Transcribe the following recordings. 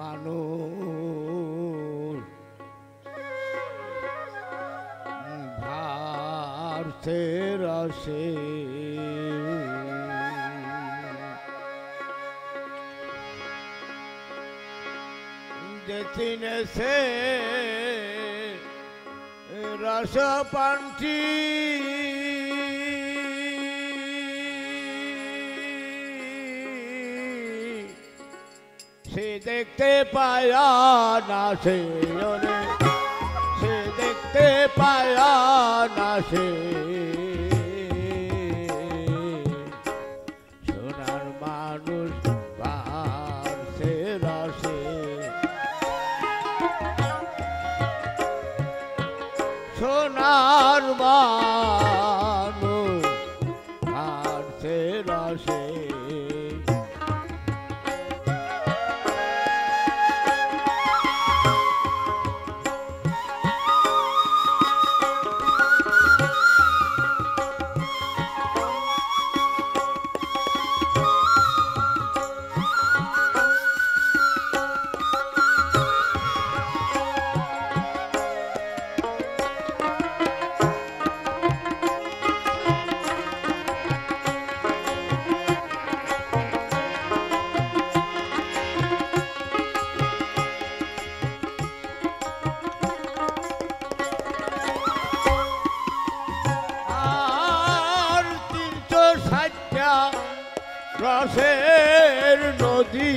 মানুষ ভারতে রসে যেতিনে সে রস পান্তি সে দেখতে পায়া না সে দেখতে পায়া না সে সোনার মানুষ পারছে রসে সোনার মানুষ পারছে রসে রসের নদী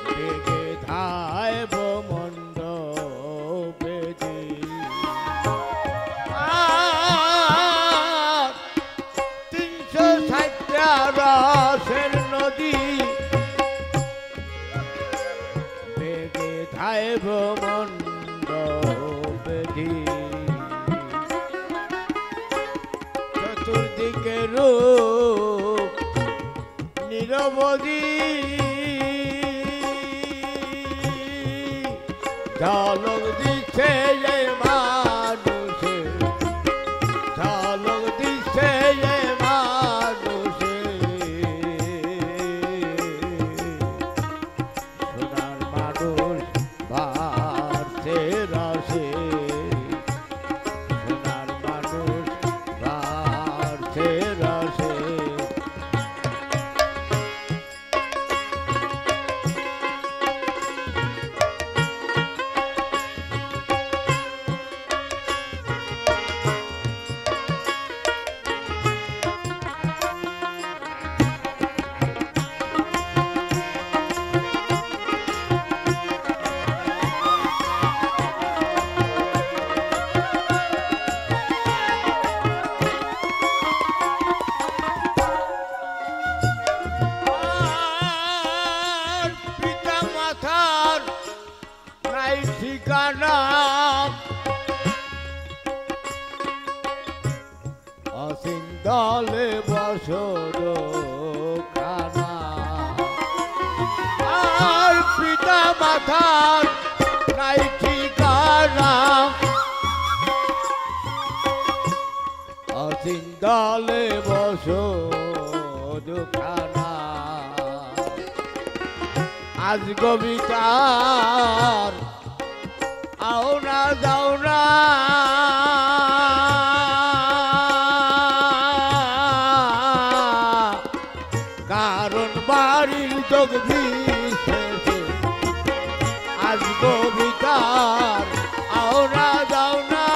বেগে ধাইব মন্দ বেদি 360টা রসের নদী বেগে ধাইব মন্দ বেদি চতুর্দিকে রূপ নিরবধি ঝলক দিচ্ছে যে মানুষে ঝলক দিচ্ছে যে মানুষে সোনার মানুষ বাড়ছে রসে ঠিকানা অসীম দলে বসর খানা আর পিতা মাতার নাই ঠিকানা অসীম দলে বসর খানা আজ কবিতার আও না যাও না কারণ বাড়ির যোগ বিশেষে আজ কবিতার আও না যাও না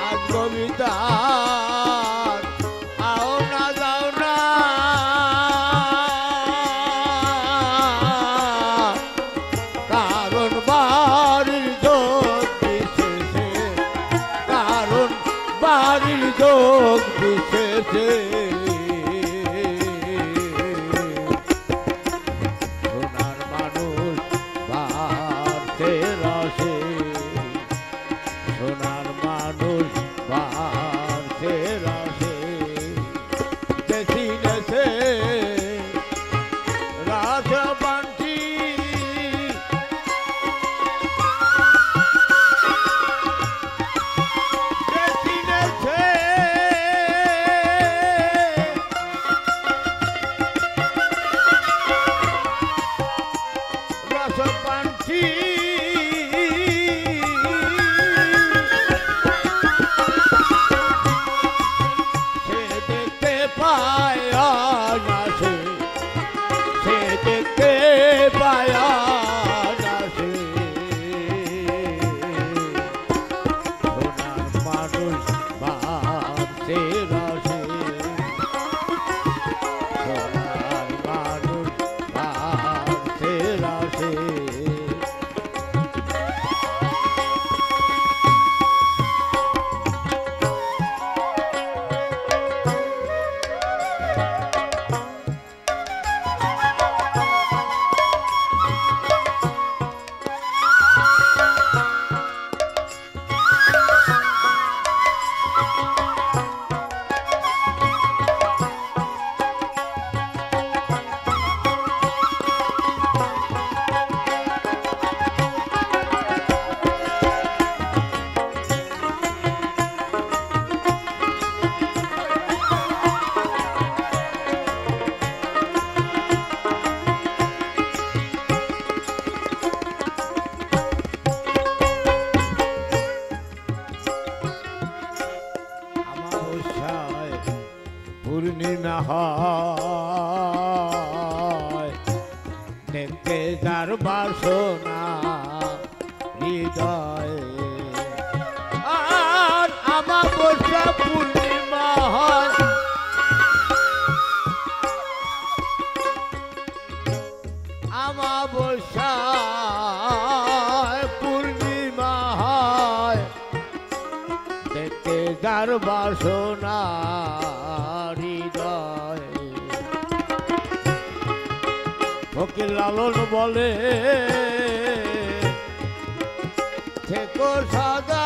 আজ কবিতার আও না যাও না যোগ বিশেষে সোনার মানুষ বাড়ছে রসে সোনার মানুষ বাড়ছে রসে দেশে রাজ বান্টি পূর্ণিমা হয় দেখতে যার বাসনা হৃদয়ে আর আমাবস্যা পূর্ণিমা হয় আমাবস্যা পূর্ণিমা হয় দেখতে যার বাসনা হৃদয়ে ফকির লালন বলে থেকো সদা